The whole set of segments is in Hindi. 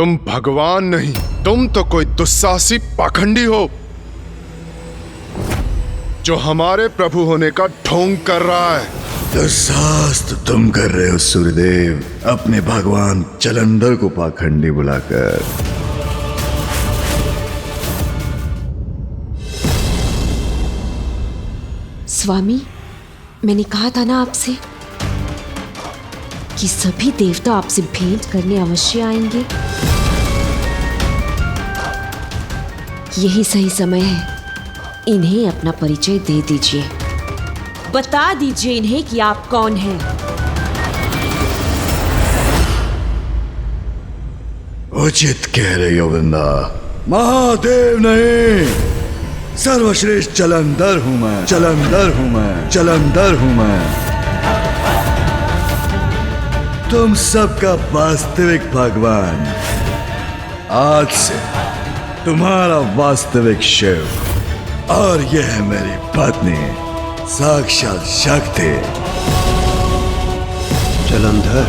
तुम भगवान नहीं, तुम तो कोई दुस्साहसी पाखंडी हो जो हमारे प्रभु होने का ढोंग कर रहा है। दुस्साहस तो तुम कर रहे हो सूर्यदेव, अपने भगवान जलंधर को पाखंडी बुलाकर। स्वामी, मैंने कहा था ना आपसे कि सभी देवता आपसे भेंट करने अवश्य आएंगे। यही सही समय है, इन्हें अपना परिचय दे दीजिए। बता दीजिए इन्हें कि आप कौन हैं। उचित कह रही हो वृंदा, महादेव नहीं, सर्वश्रेष्ठ जलंधर हूं मैं, जलंधर हूं मैं, जलंधर हूं मैं। तुम सबका वास्तविक भगवान। आज से तुम्हारा वास्तविक शिव, और यह है मेरी पत्नी साक्षात शक्ति। जलंधर,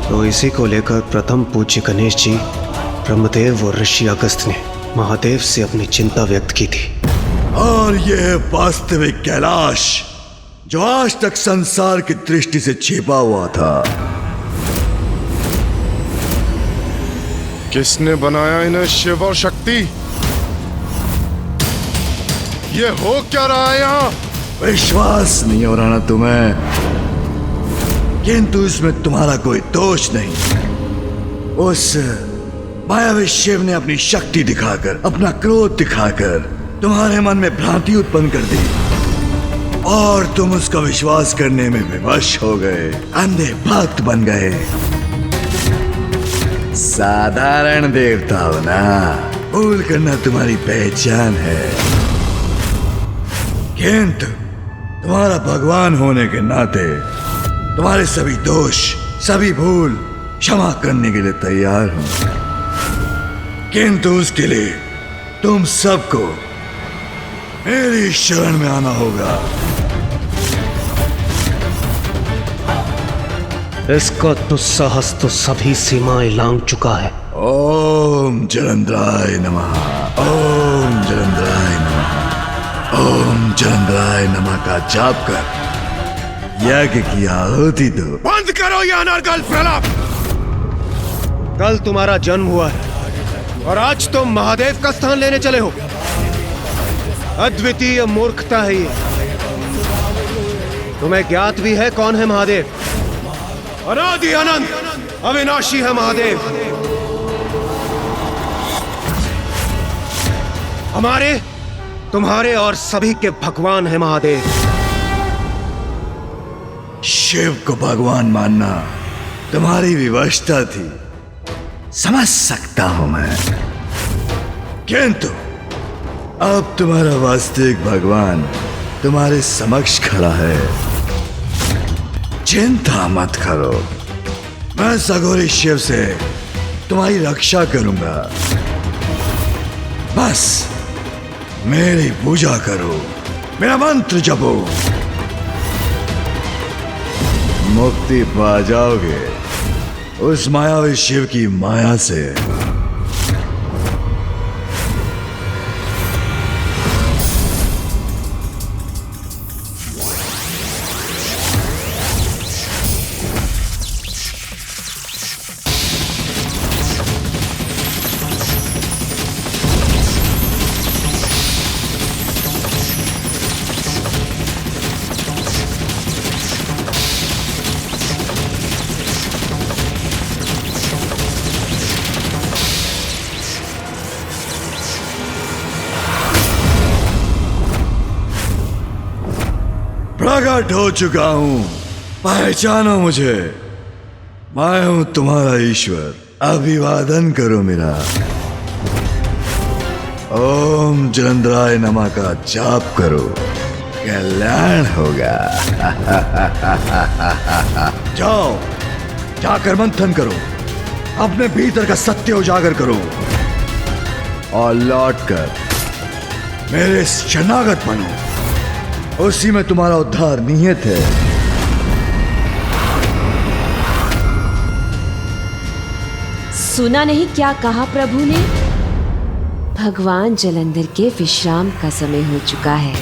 तो इसी को लेकर प्रथम पूज्य गणेश जी, ब्रह्मदेव और ऋषि अगस्त ने महादेव से अपनी चिंता व्यक्त की थी। और यह वास्तविक कैलाश जो आज तक संसार की दृष्टि से छिपा हुआ था। किसने बनाया इन्हें शिव और शक्ति? ये हो क्या रहा है यहाँ? विश्वास नहीं हो रहा ना तुम्हें, किंतु इसमें तुम्हारा कोई दोष नहीं। उस मायावी शिव ने अपनी शक्ति दिखाकर, अपना क्रोध दिखाकर तुम्हारे मन में भ्रांति उत्पन्न कर दी, और तुम उसका विश्वास करने में विवश हो गए, अंधे भक्त बन गए। साधारण देवता हो ना, भूल करना तुम्हारी पहचान है, किंतु तुम्हारा भगवान होने के नाते तुम्हारे सभी दोष, सभी भूल क्षमा करने के लिए तैयार हूं। किंतु उसके लिए तुम सबको मेरी शरण में आना होगा। इसका दुस्साहस तो सभी सीमाएं लांघ चुका है। ओम जलंधराय नमः, ओम जलंधराय नमः, ओम जलंधराय नमः का जाप कर यज्ञ की आहुति दो। बंद करो यह अनर्गल प्रलाप। कल तुम्हारा जन्म हुआ है और आज तुम महादेव का स्थान लेने चले हो। अद्वितीय मूर्खता है ये। तुम्हें ज्ञात भी है कौन है महादेव? अनादि अनंत अविनाशी है महादेव। हमारे, तुम्हारे और सभी के भगवान है महादेव। शिव को भगवान मानना तुम्हारी विवशता थी, समझ सकता हूं मैं, किंतु अब तुम्हारा वास्तविक भगवान तुम्हारे समक्ष खड़ा है। चिंता मत करो, मैं सगोरी शिव से तुम्हारी रक्षा करूंगा। बस मेरी पूजा करो, मेरा मंत्र जपो, मुक्ति पा जाओगे उस मायावी शिव की माया से। प्रकट हो चुका हूं, पहचानो मुझे, मैं हूं तुम्हारा ईश्वर। अभिवादन करो मेरा। ओम जलंधराय नमः का जाप करो, कल्याण होगा। जाओ, जाकर मंथन करो, अपने भीतर का सत्य उजागर करो, और लौटकर मेरे शरणागत बनो। उसी में तुम्हारा उद्धार निहित है। सुना नहीं क्या कहा प्रभु ने? भगवान जलंधर के विश्राम का समय हो चुका है।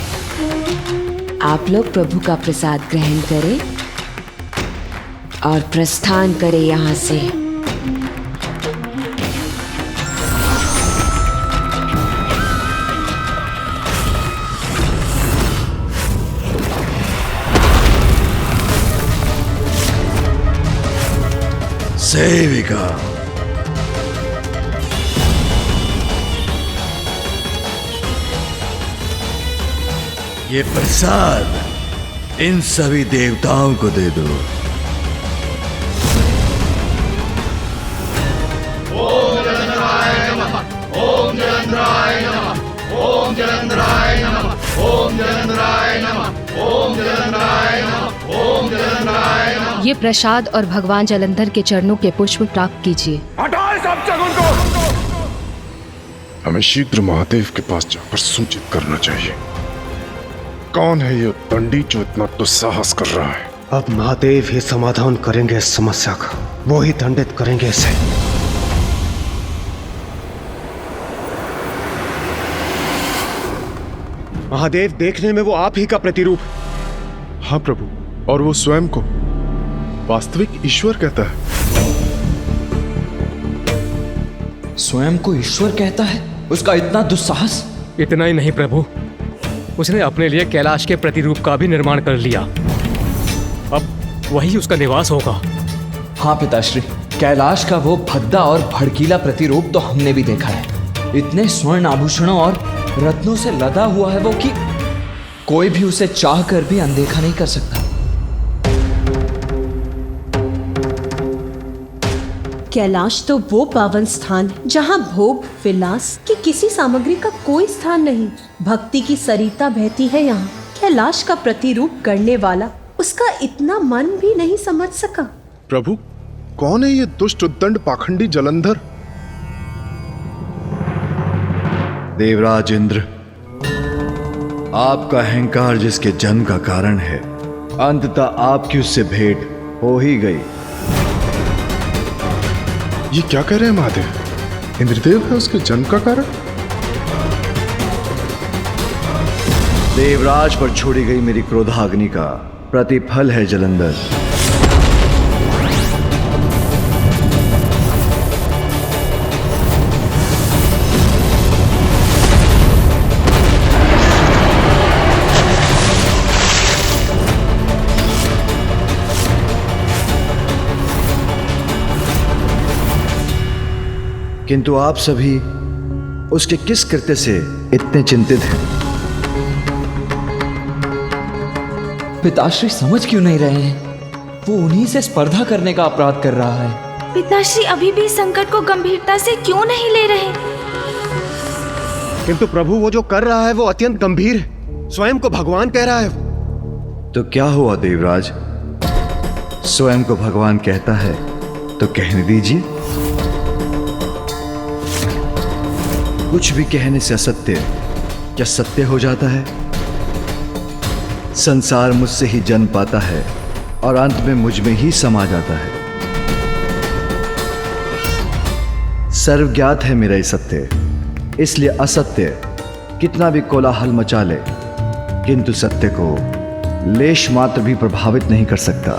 आप लोग प्रभु का प्रसाद ग्रहण करें और प्रस्थान करें यहाँ से। सेविका, ये प्रसाद इन सभी देवताओं को दे दो। ओम जलंधराय नमः, ओम जलंधराय नमः, ओम जलंधराय नमः, ओम जलंधराय नमः, ओम जलंधराय नमः, ओम जलंधराय नमः। ये प्रसाद और भगवान जलंधर के चरणों के पुष्प प्राप्त कीजिए। हटाए सब शगुन को। हमें शीघ्र महादेव के पास जाकर सूचित करना चाहिए। कौन है ये दंडी जो इतना दुस्साहस कर रहा है? अब महादेव ही समाधान करेंगे इस समस्या का, वो ही दंडित करेंगे इसे। महादेव देखने में वो आप ही का प्रतिरूप। हाँ प्रभु, और वो स्वयं को वास्तविक ईश्वर कहता है। स्वयं को ईश्वर कहता है? उसका इतना दुस्साहस! इतना ही नहीं प्रभु, उसने अपने लिए कैलाश के प्रतिरूप का भी निर्माण कर लिया। अब वही उसका निवास होगा। हाँ पिताश्री, कैलाश का वो भद्दा और भड़कीला प्रतिरूप तो हमने भी देखा है। इतने स्वर्ण आभूषणों और रत्नों से लदा हुआ है वो कि कोई भी उसे चाह कर भी अनदेखा नहीं कर सकता। कैलाश तो वो पावन स्थान जहाँ भोग विलास की किसी सामग्री का कोई स्थान नहीं। भक्ति की सरिता बहती है यहाँ। कैलाश का प्रतिरूप करने वाला उसका इतना मन भी नहीं समझ सका। प्रभु, कौन है ये दुष्ट उद्दंड पाखंडी जलंधर? देवराज इंद्र, आपका अहंकार जिसके जन्म का कारण है, अंततः आपकी उससे भेंट हो ही गई। ये क्या कह रहे हैं महादेव? इंद्रदेव है उसके जन्म का कारण? देवराज पर छोड़ी गई मेरी क्रोधाग्नि का प्रतिफल है जलंधर। किंतु आप सभी उसके किस कृत्य से इतने चिंतित हैं? पिताश्री समझ क्यों नहीं रहे हैं? वो उन्हीं से स्पर्धा करने का अपराध कर रहा है। पिताश्री अभी भी संकट को गंभीरता से क्यों नहीं ले रहे? किंतु प्रभु, वो जो कर रहा है वो अत्यंत गंभीर है। स्वयं को भगवान कह रहा है। तो क्या हुआ देवराज? स्वयं को भगवान कहता है तो कहने दीजिए। कुछ भी कहने से असत्य क्या सत्य हो जाता है? संसार मुझसे ही जन्म पाता है और अंत में मुझ में ही समा जाता है। सर्वज्ञात है मेरा ये सत्य, इसलिए असत्य कितना भी कोलाहल मचा ले, किंतु सत्य को लेश मात्र भी प्रभावित नहीं कर सकता।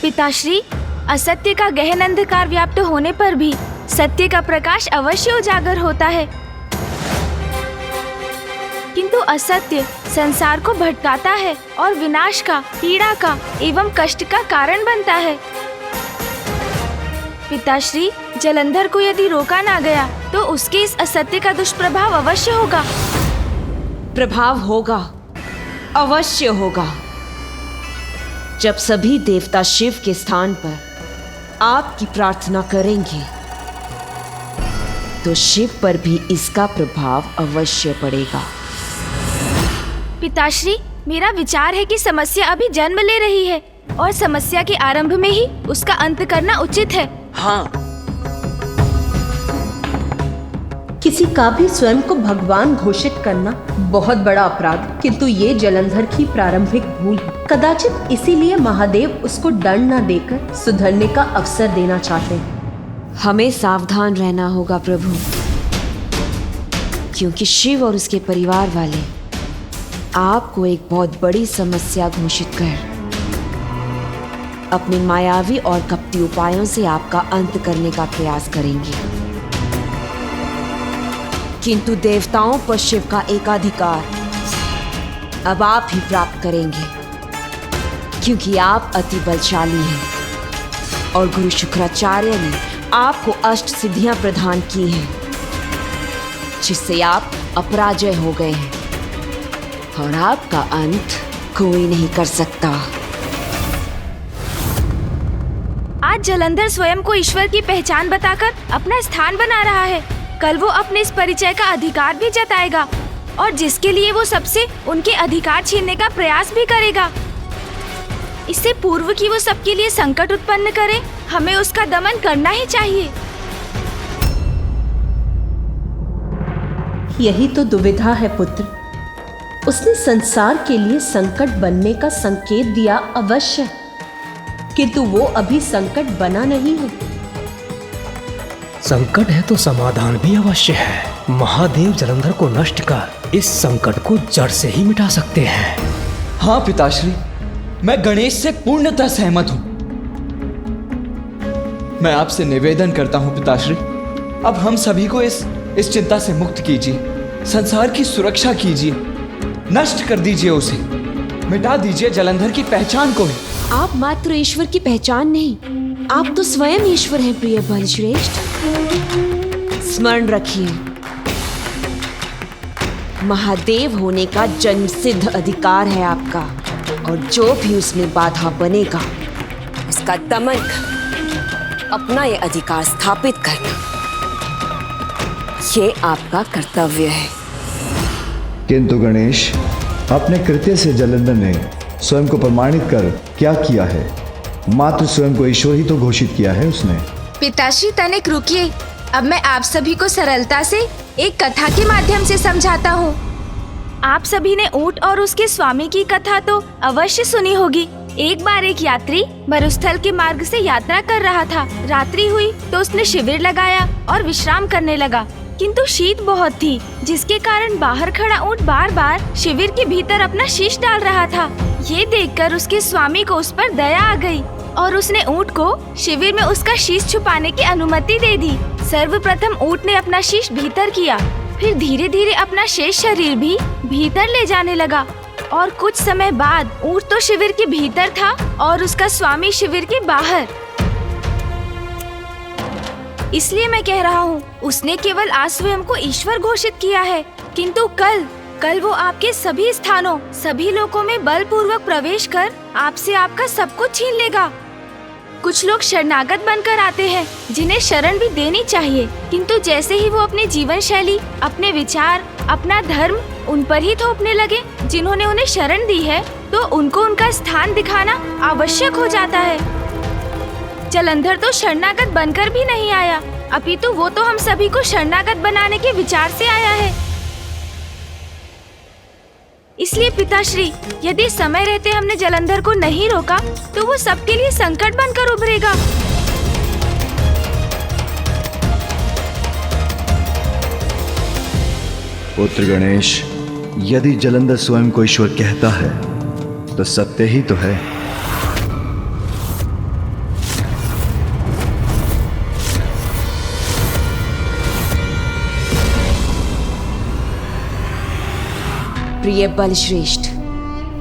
पिताश्री, असत्य का गहन अंधकार व्याप्त होने पर भी सत्य का प्रकाश अवश्य उजागर होता है, किंतु असत्य संसार को भटकाता है और विनाश का, पीड़ा का एवं कष्ट का कारण बनता है। पिताश्री, जलंधर को यदि रोका ना गया तो उसके इस असत्य का दुष्प्रभाव अवश्य होगा। प्रभाव होगा, अवश्य होगा। जब सभी देवता शिव के स्थान पर आपकी प्रार्थना करेंगे तो शिव पर भी इसका प्रभाव अवश्य पड़ेगा। पिताश्री, मेरा विचार है कि समस्या अभी जन्म ले रही है और समस्या के आरंभ में ही उसका अंत करना उचित है। हाँ, किसी का भी स्वयं को भगवान घोषित करना बहुत बड़ा अपराध, किंतु ये जलंधर की प्रारंभिक भूल है। कदाचित इसीलिए महादेव उसको दंड न देकर सुधरने का अवसर देना चाहते हैं। हमें सावधान रहना होगा प्रभु, क्योंकि शिव और उसके परिवार वाले आपको एक बहुत बड़ी समस्या घोषित कर अपने मायावी और कपटी उपायों से आपका अंत करने का प्रयास करेंगे। किंतु देवताओं पर शिव का एकाधिकार अब आप ही प्राप्त करेंगे, क्योंकि आप अति बलशाली हैं और गुरु शुक्राचार्य ने आपको अष्ट सिद्धियां प्रदान की हैं, जिससे आप अपराजय हो गए हैं और आपका अंत कोई नहीं कर सकता। आज जलंधर स्वयं को ईश्वर की पहचान बताकर अपना स्थान बना रहा है। कल वो अपने इस परिचय का अधिकार भी जताएगा और जिसके लिए वो सबसे उनके अधिकार छीनने का प्रयास भी करेगा। इससे पूर्व कि वो सबके लिए संकट उत्पन्न करे, हमें उसका दमन करना ही चाहिए। यही तो दुविधा है पुत्र। उसने संसार के लिए संकट बनने का संकेत दिया अवश्य, किंतु वो अभी संकट बना नहीं है। संकट है तो समाधान भी अवश्य है। महादेव जलंधर को नष्ट कर इस संकट को जड़ से ही मिटा सकते हैं। हाँ पिताश्री, मैं गणेश से पूर्णतः सहमत हूँ। मैं आपसे निवेदन करता हूँ पिताश्री, अब हम सभी को इस चिंता से मुक्त कीजिए, संसार की सुरक्षा कीजिए, नष्ट कर दीजिए उसे, मिटा दीजिए जलंधर की पहचान को ही। आप मात्र ईश्वर की पहचान नहीं, आप तो स्वयं ईश्वर हैं प्रिय बलश्रेष्ठ। स्मरण रखिए, महादेव होने का जन्मसिद्ध अधिकार है आपका, और जो भी उसमें बाधा बनेगा उसका दमन कर अपना ये अधिकार स्थापित करना, ये आपका कर्तव्य है। किंतु गणेश, अपने कृत्य से जलंधर ने स्वयं को प्रमाणित कर क्या किया है? मात्र स्वयं को ईश्वर ही तो घोषित किया है उसने। पिताश्री तनिक रुकिए, अब मैं आप सभी को सरलता से एक कथा के माध्यम से समझाता हूँ। आप सभी ने ऊंट और उसके स्वामी की कथा तो अवश्य सुनी होगी। एक बार एक यात्री मरुस्थल के मार्ग से यात्रा कर रहा था। रात्रि हुई तो उसने शिविर लगाया और विश्राम करने लगा, किंतु शीत बहुत थी, जिसके कारण बाहर खड़ा ऊंट बार बार शिविर के भीतर अपना शीश डाल रहा था। ये देखकर उसके स्वामी को उस पर दया आ गई और उसने ऊंट को शिविर में उसका शीश छुपाने की अनुमति दे दी। सर्वप्रथम ऊंट ने अपना शीश भीतर किया, फिर धीरे धीरे अपना शेष शरीर भी भीतर ले जाने लगा और कुछ समय बाद ऊंट तो शिविर के भीतर था और उसका स्वामी शिविर के बाहर। इसलिए मैं कह रहा हूँ, उसने केवल आज स्वयं को ईश्वर घोषित किया है, किंतु कल वो आपके सभी स्थानों, सभी लोकों में बलपूर्वक प्रवेश कर आपसे आपका सब कुछ छीन लेगा। कुछ लोग शरणागत बनकर आते हैं, जिन्हें शरण भी देनी चाहिए, किंतु जैसे ही वो अपनी जीवन शैली, अपने विचार, अपना धर्म उन पर ही थोपने लगे जिन्होंने उन्हें शरण दी है, तो उनको उनका स्थान दिखाना आवश्यक हो जाता है। जलंधर तो शरणागत बनकर भी नहीं आया, अपितु वो तो हम सभी को शरणागत बनाने के विचार से आया है। इसलिए पिताश्री, यदि समय रहते हमने जलंधर को नहीं रोका तो वो सबके लिए संकट बनकर उभरेगा। पुत्र गणेश, यदि जलंधर स्वयं को ईश्वर कहता है तो सत्य ही तो है। प्रिय बलश्रेष्ठ,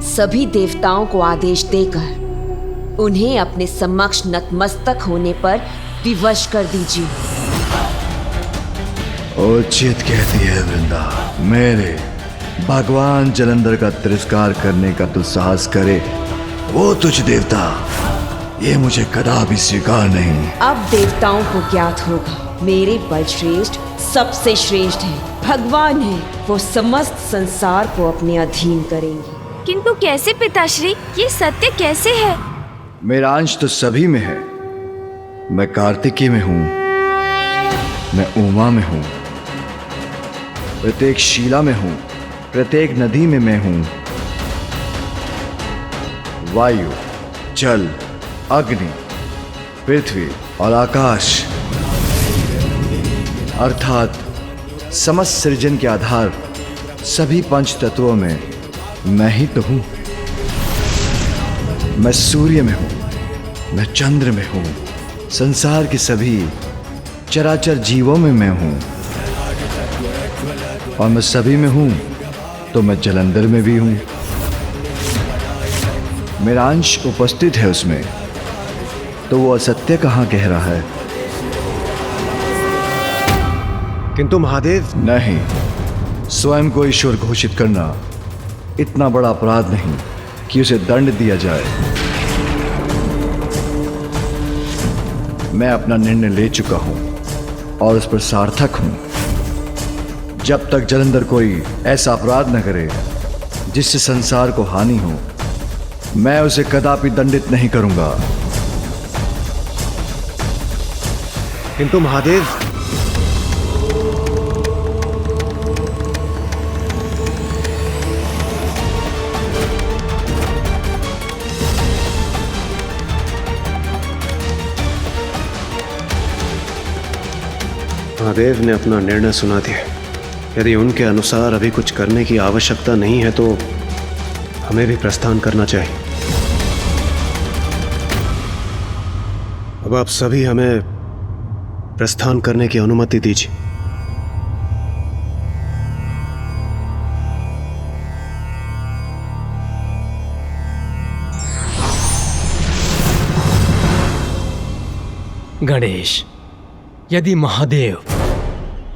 सभी देवताओं को आदेश देकर उन्हें अपने समक्ष नतमस्तक होने पर विवश कर दीजिए। उचित कहती है वृंदा। मेरे भगवान जलंधर का तिरस्कार करने का तो साहस करे वो तुझ देवता, ये मुझे कदापि स्वीकार नहीं। अब देवताओं को ज्ञात होगा मेरे बलश्रेष्ठ सबसे श्रेष्ठ है, भगवान है, वो समस्त संसार को अपने अधीन करेंगे। किंतु कैसे पिताश्री, ये सत्य कैसे है? मेरा अंश तो सभी में है। मैं कार्तिकी में हूँ, मैं उमा में हूँ, प्रत्येक शिला में हूं, प्रत्येक नदी में मैं हूं। वायु, जल, अग्नि, पृथ्वी और आकाश अर्थात समस्त सृजन के आधार सभी पंच तत्वों में मैं ही तो हूं। मैं सूर्य में हूं, मैं चंद्र में हूं, संसार के सभी चराचर जीवों में मैं हूं। और मैं सभी में हूं तो मैं जलंधर में भी हूं। मेरा अंश उपस्थित है उसमें, तो वो असत्य कहां कह रहा है? किंतु महादेव, नहीं, स्वयं को ईश्वर घोषित करना इतना बड़ा अपराध नहीं कि उसे दंड दिया जाए। मैं अपना निर्णय ले चुका हूं और उस पर सार्थक हूं। जब तक जलंधर कोई ऐसा अपराध न करे जिससे संसार को हानि हो, मैं उसे कदापि दंडित नहीं करूंगा। किंतु महादेव, महादेव ने अपना निर्णय सुना दिया। यदि उनके अनुसार अभी कुछ करने की आवश्यकता नहीं है तो हमें भी प्रस्थान करना चाहिए। अब आप सभी हमें प्रस्थान करने की अनुमति दीजिए। गणेश, यदि महादेव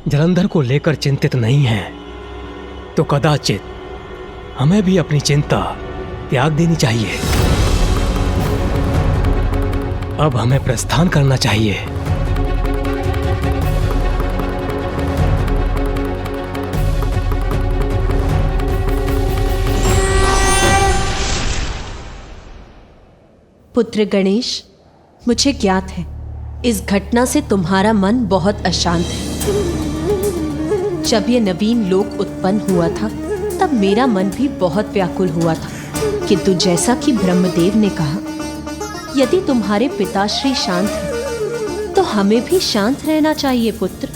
जलंधर को लेकर चिंतित नहीं है तो कदाचित हमें भी अपनी चिंता त्याग देनी चाहिए। अब हमें प्रस्थान करना चाहिए। पुत्र गणेश, मुझे ज्ञात है इस घटना से तुम्हारा मन बहुत अशांत है। जब ये नवीन लोक उत्पन्न हुआ था तब मेरा मन भी बहुत व्याकुल हुआ था, किंतु जैसा कि ब्रह्मदेव ने कहा, यदि तुम्हारे पिताश्री शांत हैं तो हमें भी शांत रहना चाहिए पुत्र।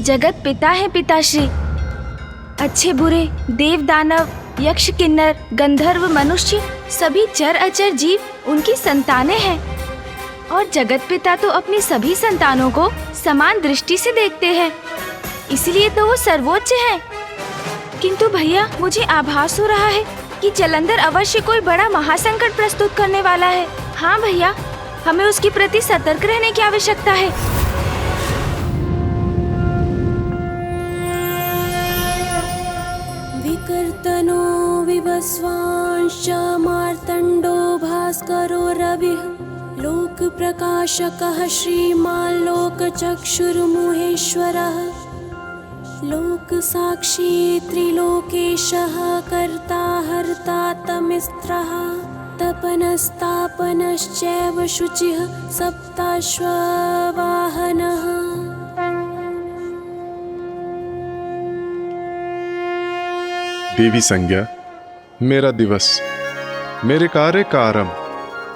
जगत पिता है पिताश्री। अच्छे बुरे देव दानव यक्ष किन्नर गंधर्व मनुष्य सभी चर अचर जीव उनकी संतानें हैं, और जगत पिता तो अपनी सभी संतानों को समान दृष्टि से देखते हैं, इसलिए तो वो सर्वोच्च हैं। किंतु भैया, मुझे आभास हो रहा है कि जलंधर अवश्य कोई बड़ा महासंकट प्रस्तुत करने वाला है। हाँ भैया, हमें उसके प्रति सतर्क रहने की आवश्यकता है। विकर्तनो विवस्वांश्च मार्तण्डो भास्करो रविः लोक प्रकाशकः श्रीमान् लोकचक्षुर्मुहेश्वरः लोक साक्षी त्रिलोकेशः कर्ता हर्ता तमिस्त्रः तपनस्तापनश्चैव शुचिः सप्ताश्ववाहनः। देवी संज्ञा, मेरा दिवस, मेरे कार्य का आरंभ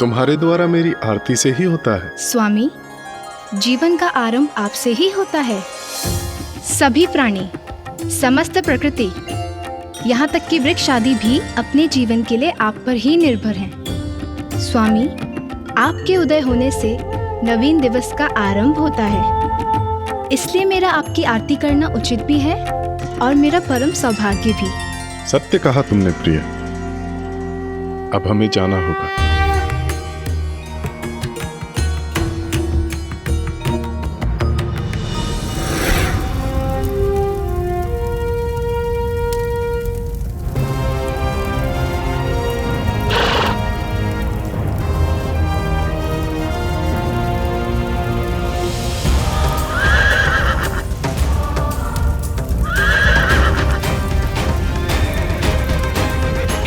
तुम्हारे द्वारा मेरी आरती से ही होता है। स्वामी, जीवन का आरंभ आपसे ही होता है। सभी प्राणी, समस्त प्रकृति, यहाँ तक कि वृक्ष आदि भी अपने जीवन के लिए आप पर ही निर्भर हैं। स्वामी, आपके उदय होने से नवीन दिवस का आरंभ होता है, इसलिए मेरा आपकी आरती करना उचित भी है और मेरा परम सौभाग्य भी। सत्य कहा तुमने प्रिय। अब हमें जाना होगा।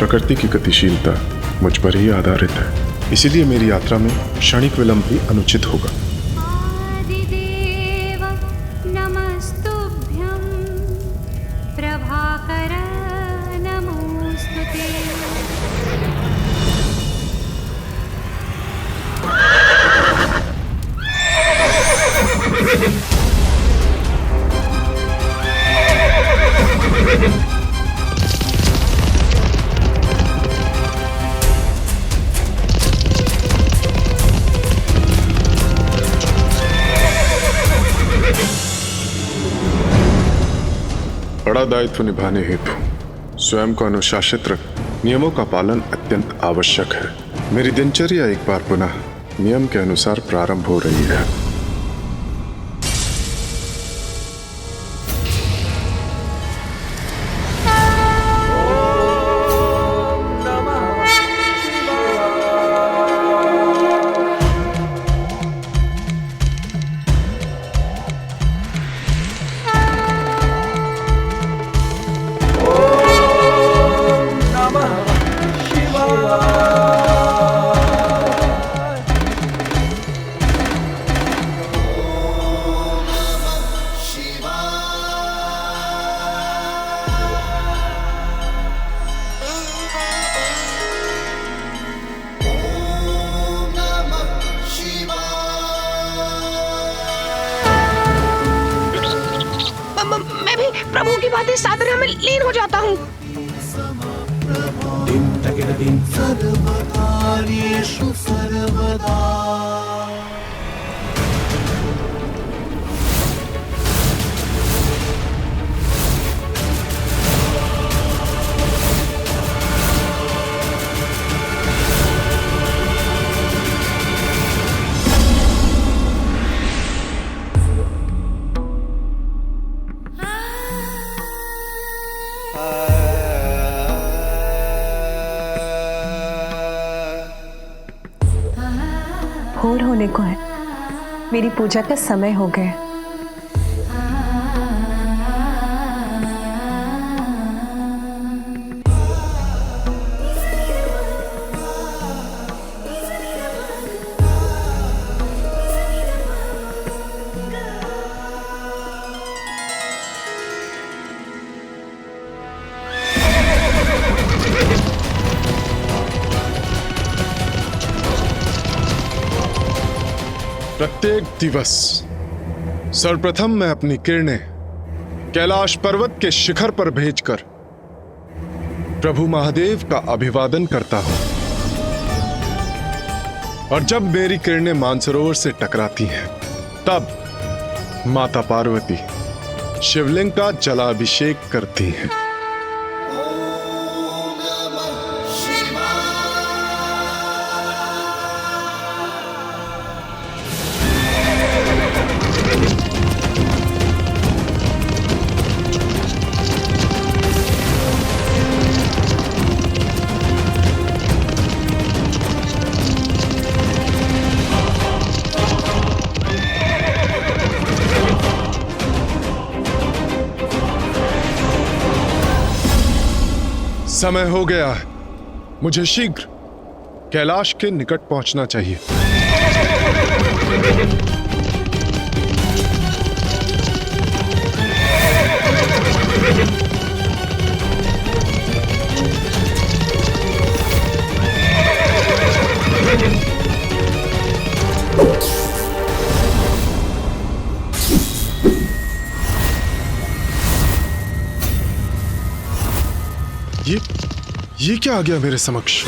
प्रकृति की गतिशीलता मुझ पर ही आधारित है, इसीलिए मेरी यात्रा में क्षणिक विलंब भी अनुचित होगा। आदिदेव नमस्तुभ्यं प्रभाकर नमोस्तुते। बड़ा दायित्व निभाने हेतु स्वयं को अनुशासित रख नियमों का पालन अत्यंत आवश्यक है। मेरी दिनचर्या एक बार पुनः नियम के अनुसार प्रारंभ हो रही है। मैं भी प्रभु की बातें साधना में लीन हो जाता हूँ। भोर होने को है, मेरी पूजा का समय हो गया। प्रत्येक दिवस सर्वप्रथम मैं अपनी किरणें कैलाश पर्वत के शिखर पर भेजकर प्रभु महादेव का अभिवादन करता हूं, और जब मेरी किरणें मानसरोवर से टकराती हैं तब माता पार्वती शिवलिंग का जलाभिषेक करती हैं। समय हो गया है, मुझे शीघ्र कैलाश के निकट पहुंचना चाहिए। ये क्या आ गया मेरे समक्ष?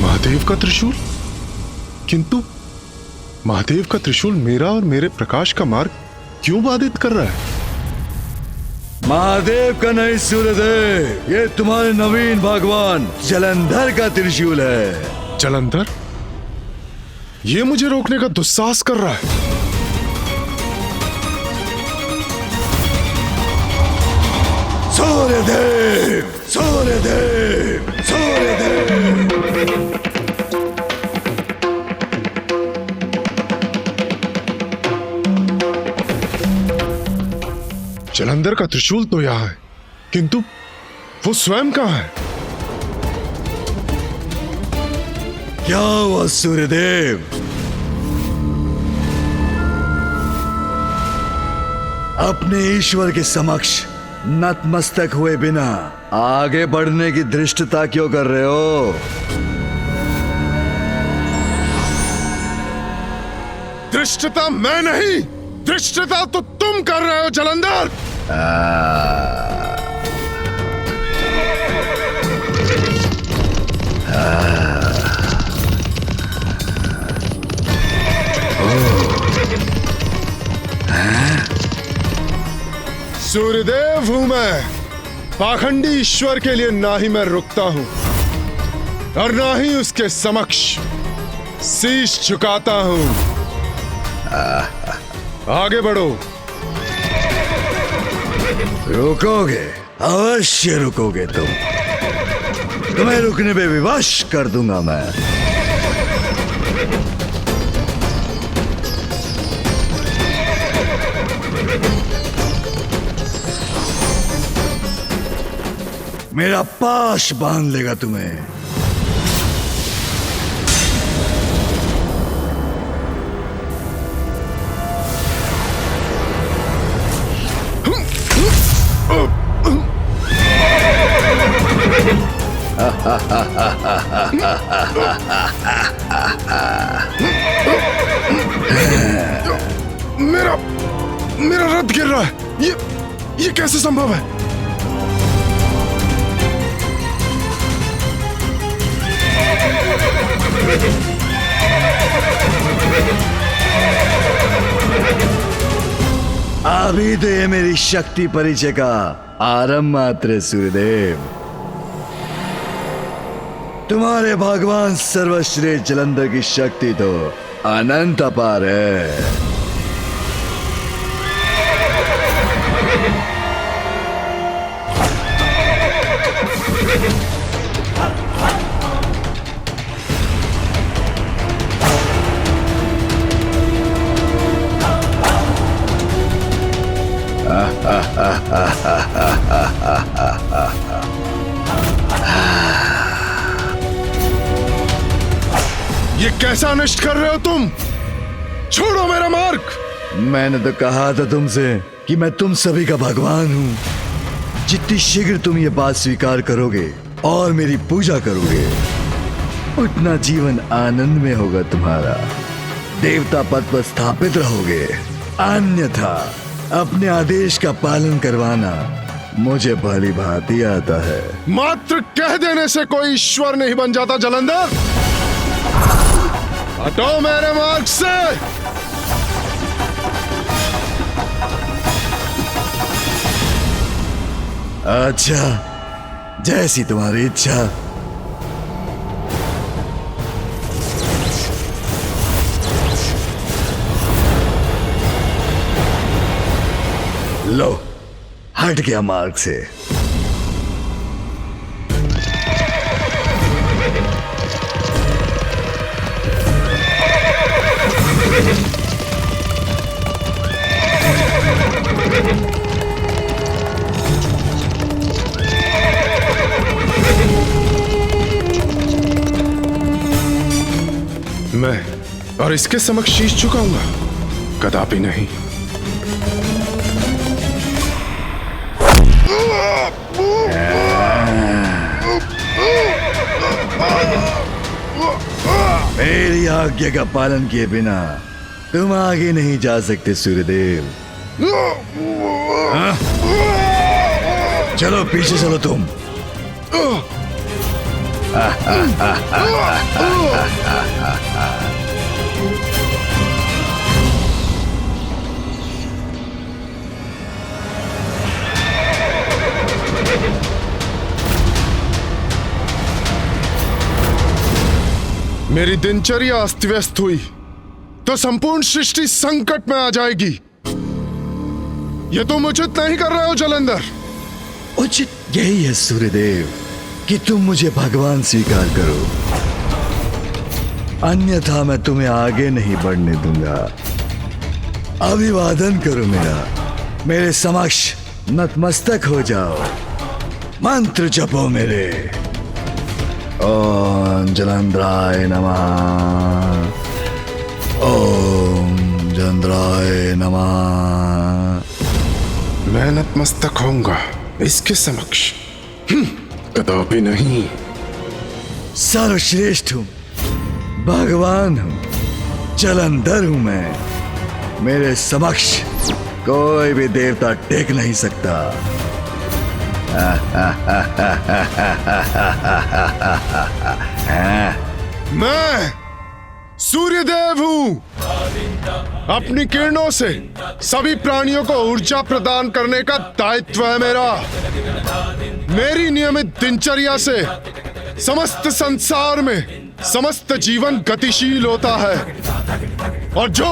महादेव का त्रिशूल? किंतु महादेव का त्रिशूल मेरा और मेरे प्रकाश का मार्ग क्यों बाधित कर रहा है? महादेव का नहीं सूर्यदेव, ये तुम्हारे नवीन भगवान जलंधर का त्रिशूल है। जलंधर? ये मुझे रोकने का दुस्साहस कर रहा है। सूर्यदेव, सूर्यदेव, सूर्यदेव। जलंधर का त्रिशूल तो यहां है, किंतु वो स्वयं कहां है? क्या हुआ सूर्यदेव? अपने ईश्वर के समक्ष नतमस्तक हुए बिना आगे बढ़ने की धृष्टता क्यों कर रहे हो? धृष्टता मैं नहीं, धृष्टता तो तुम कर रहे हो जलंधर। सूर्यदेव हूं मैं। पाखंडी ईश्वर के लिए ना ही मैं रुकता हूं और ना ही उसके समक्ष शीश झुकाता हूं। आगे बढ़ो। रुकोगे? अवश्य रुकोगे तुम। तुम्हें रुकने पे विवश कर दूंगा मैं। मेरा पाश बांध लेगा तुम्हें। मेरा रथ गिर रहा है। ये कैसे संभव है? अभी तो ये मेरी शक्ति परिचय का आरंभ मात्र है सूर्यदेव। तुम्हारे भगवान सर्वश्रेष्ठ जलंधर की शक्ति तो अनंत अपार है। ये कैसा अनिष्ट कर रहे हो तुम? छोड़ो मेरा मार्ग। मैंने तो कहा था तुमसे कि मैं तुम सभी का भगवान हूं। जितनी शीघ्र तुम ये बात स्वीकार करोगे और मेरी पूजा करोगे, उतना जीवन आनंद में होगा तुम्हारा। देवता पद पर स्थापित रहोगे। अन्यथा अपने आदेश का पालन करवाना मुझे भली भांति आता है। मात्र कह देने से कोई ईश्वर नहीं बन जाता जलंधर। हटो मेरे मार्ग से। अच्छा, जैसी तुम्हारी इच्छा। लो, हट गया मार्ग से। मैं और इसके समक्ष शीश झुकाऊंगा? कदापि नहीं। मेरी आज्ञा का पालन किए बिना तुम आगे नहीं जा सकते सूर्यदेव। हाँ? चलो पीछे चलो तुम। मेरी दिनचर्या अस्त व्यस्त हुई। तो संपूर्ण सृष्टि संकट में आ जाएगी। ये तुम उचित नहीं कर रहे हो जलंधर। उचित यही है सूर्यदेव कि तुम मुझे भगवान स्वीकार करो, अन्यथा मैं तुम्हें आगे नहीं बढ़ने दूंगा। अभिवादन करो मेरे समक्ष नतमस्तक हो जाओ, मंत्र जपो मेरे। ओम जलंधराय नमः, ओम जलंधराय नमः। मैं नतमस्तक होऊंगा इसके समक्ष? कदापि नहीं। सर्वश्रेष्ठ हूं, भगवान हूं, जलंधर हूं मैं। मेरे समक्ष कोई भी देवता टेक नहीं सकता। मैं सूर्यदेव हूं। अपनी किरणों से सभी प्राणियों को ऊर्जा प्रदान करने का दायित्व है मेरा। मेरी नियमित दिनचर्या से समस्त संसार में समस्त जीवन गतिशील होता है, और जो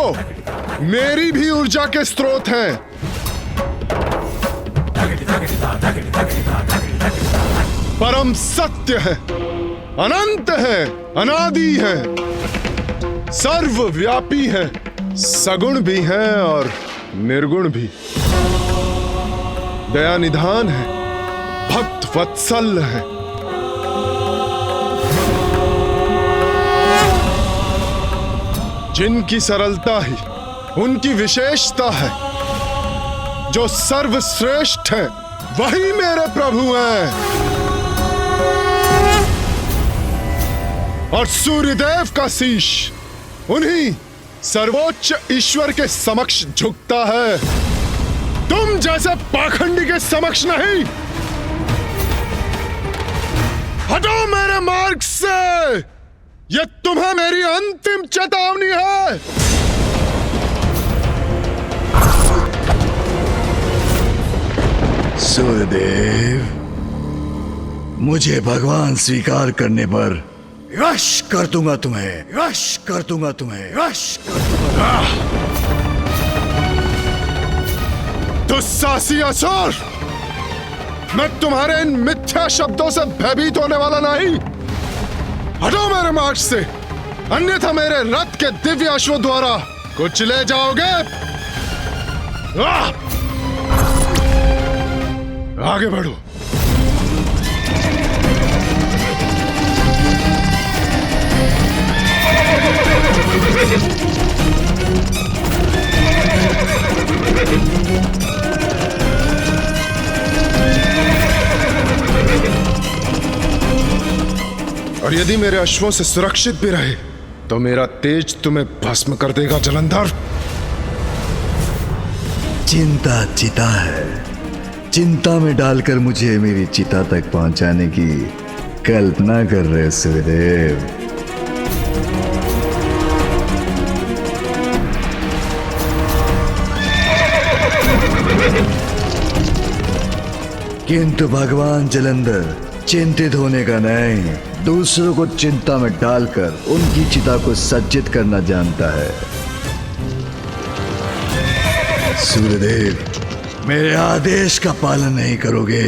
मेरी भी ऊर्जा के स्रोत हैं, परम सत्य है, अनंत है, अनादि है, सर्वव्यापी है, सगुण भी है और निर्गुण भी। दया निधान है, भक्त वत्सल है। जिनकी सरलता ही उनकी विशेषता है, जो सर्वश्रेष्ठ है वही मेरे प्रभु हैं। और सूर्यदेव का शीश उन्हीं सर्वोच्च ईश्वर के समक्ष झुकता है, तुम जैसे पाखंडी के समक्ष नहीं। हटो मेरे मार्ग से, यह तुम्हें मेरी अंतिम चेतावनी है। सूर्यदेव, मुझे भगवान स्वीकार करने पर यश कर दूंगा तुम्हें, यश कर दूंगा तुम्हें, यश कर दूंगा। दुस्साहसी असुर, मैं तुम्हारे इन मिथ्या शब्दों से भयभीत होने वाला नहीं। हटो मेरे मार्ग से, अन्यथा मेरे रथ के दिव्य अश्व द्वारा कुचले जाओगे। आगे बढ़ो। और यदि मेरे अश्वों से सुरक्षित भी रहे तो मेरा तेज तुम्हें भस्म कर देगा जलंधर। चिंता चिता है, चिंता में डालकर मुझे मेरी चिता तक पहुंचाने की कल्पना कर रहे सूर्यदेव। किंतु भगवान जलंधर चिंतित होने का नहीं, दूसरों को चिंता में डालकर उनकी चिता को सज्जित करना जानता है। सूर्यदेव, मेरे आदेश का पालन नहीं करोगे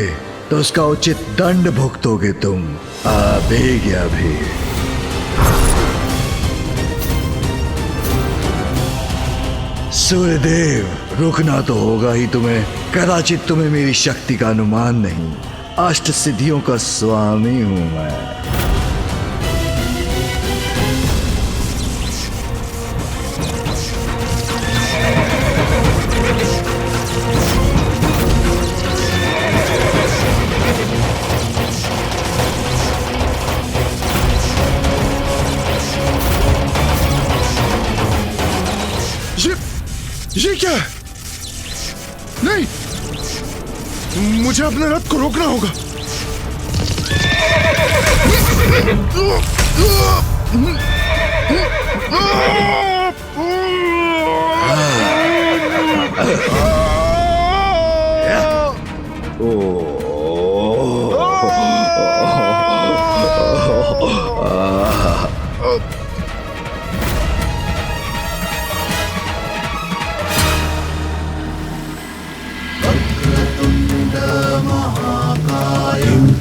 तो उसका उचित दंड भुगतोगे तुम। आज्ञा भी। सूर्यदेव, रुकना तो होगा ही तुम्हें। कदाचित तुम्हें मेरी शक्ति का अनुमान नहीं, अष्ट सिद्धियों का स्वामी हूं मैं। ये क्या है? नहीं, मुझे अपने रथ को रोकना होगा।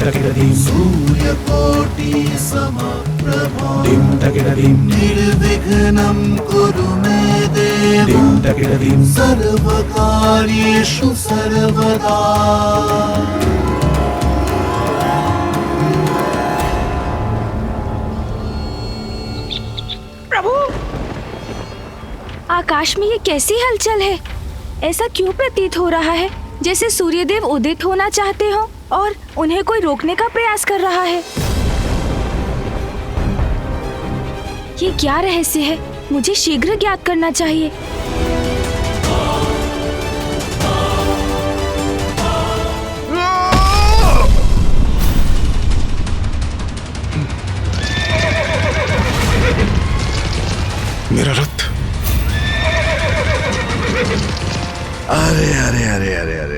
सूर्यकोटि समप्रभा निर्विघ्नं कुरु मे देव सर्वकार्येषु सर्वदा। प्रभु, आकाश में ये कैसी हलचल है? ऐसा क्यों प्रतीत हो रहा है जैसे सूर्यदेव उदित होना चाहते हो और उन्हें कोई रोकने का प्रयास कर रहा है। ये क्या रहस्य है? मुझे शीघ्र ज्ञात करना चाहिए। मेरा रथ। अरे अरे अरे अरे अरे,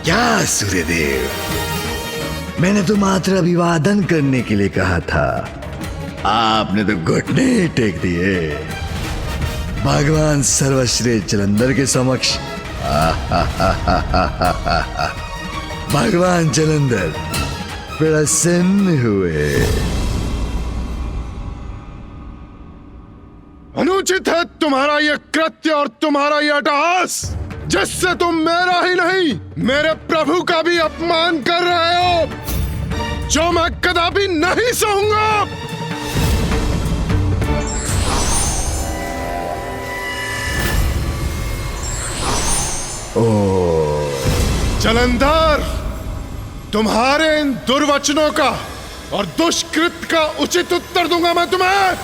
क्या सूर्यदेव, मैंने तो मात्र अभिवादन करने के लिए कहा था, आपने तो घुटने टेक दिए भगवान सर्वश्रेष्ठ जलंधर के समक्ष। भगवान जलंधर प्रसन्न हुए। अनुचित है तुम्हारा यह कृत्य और तुम्हारा यह अट्टहास, जिससे तुम मेरा ही नहीं मेरे प्रभु का भी अपमान कर रहे हो, जो मैं कदापि नहीं सहूंगा। जलंधर, तुम्हारे इन दुर्वचनों का और दुष्कृत का उचित उत्तर दूंगा मैं तुम्हें।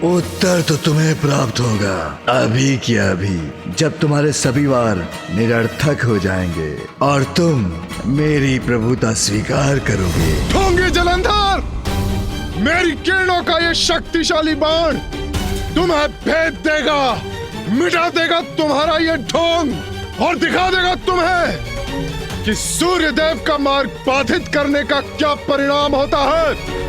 उत्तर तो तुम्हें प्राप्त होगा अभी की अभी, जब तुम्हारे सभी वार निरर्थक हो जाएंगे और तुम मेरी प्रभुता स्वीकार करोगे। ढोंगी जलंधर, मेरी किरणों का ये शक्तिशाली बाण तुम्हें भेद देगा, मिटा देगा तुम्हारा ये ढोंग और दिखा देगा तुम्हें कि सूर्यदेव का मार्ग बाधित करने का क्या परिणाम होता है।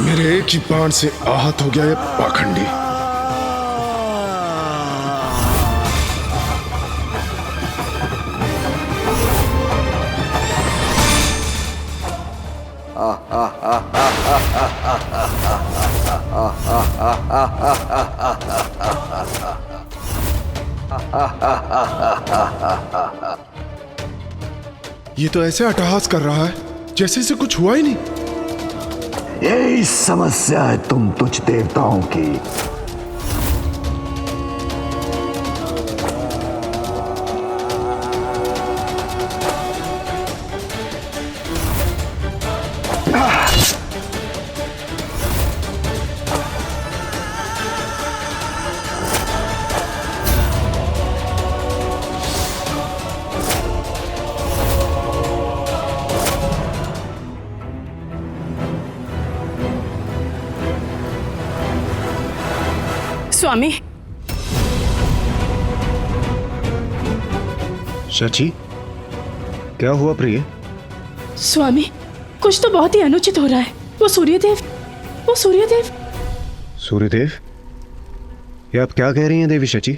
मेरे एक ही बाण से आहत हो गया ये पाखंडी। ये तो ऐसे अट्टहास कर रहा है जैसे इसे कुछ हुआ ही नहीं। यही समस्या है तुम तुच्छ देवताओं की। स्वामी, शची, क्या हुआ प्रिय? स्वामी, कुछ तो बहुत ही अनुचित हो रहा है। वो सूर्यदेव। सूर्यदेव? ये आप क्या कह रही हैं देवी शची?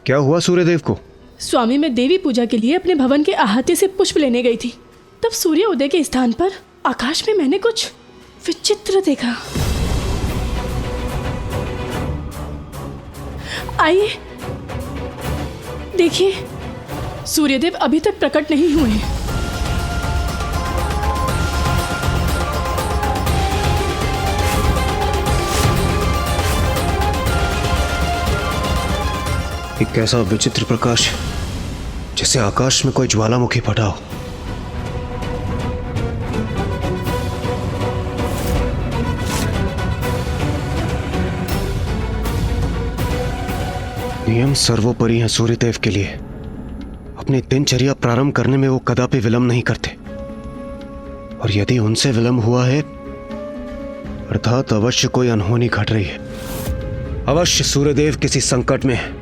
क्या हुआ सूर्यदेव को? स्वामी, मैं देवी पूजा के लिए अपने भवन के अहाते से पुष्प लेने गई थी, तब सूर्य उदय के स्थान पर आकाश में मैंने कुछ विचित्र देखा। आइए देखिए, सूर्यदेव अभी तक प्रकट नहीं हुए हैं। एक ऐसा विचित्र प्रकाश जैसे आकाश में कोई ज्वालामुखी फटा हो। नियम सर्वोपरि हैं सूर्यदेव के लिए। अपनी दिनचर्या प्रारंभ करने में वो कदापि विलंब नहीं करते, और यदि उनसे विलंब हुआ है अर्थात अवश्य कोई अनहोनी घट रही है। अवश्य सूर्यदेव किसी संकट में है।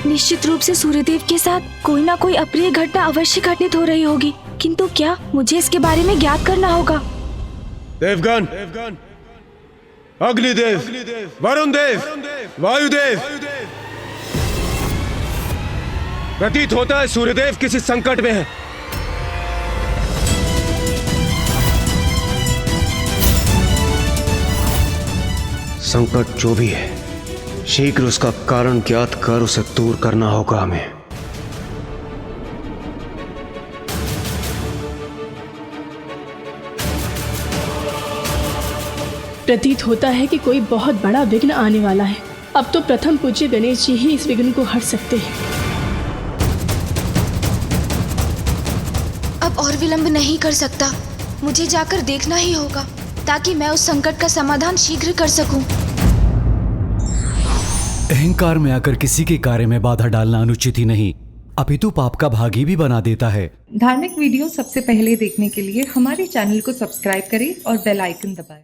निश्चित रूप से सूर्यदेव के साथ कोई ना कोई अप्रिय घटना अवश्य घटित हो रही होगी, किंतु क्या? मुझे इसके बारे में ज्ञात करना होगा। देवगण, अग्निदेव, वरुण देव, वायुदेव, प्रतीत होता है सूर्यदेव किसी संकट में है। संकट जो भी है, शीघ्र उसका कारण ज्ञात कर उसे दूर करना होगा हमें। प्रतीत होता है कि कोई बहुत बड़ा विघ्न आने वाला है। अब तो प्रथम पूज्य गणेश जी ही इस विघ्न को हट सकते हैं। अब और विलंब नहीं कर सकता, मुझे जाकर देखना ही होगा ताकि मैं उस संकट का समाधान शीघ्र कर सकूं। अहंकार में आकर किसी के कार्य में बाधा डालना अनुचित ही नहीं, अपितु पाप का भागी भी बना देता है। धार्मिक वीडियो सबसे पहले देखने के लिए हमारे चैनल को सब्सक्राइब करें और बेल आइकन दबाएं।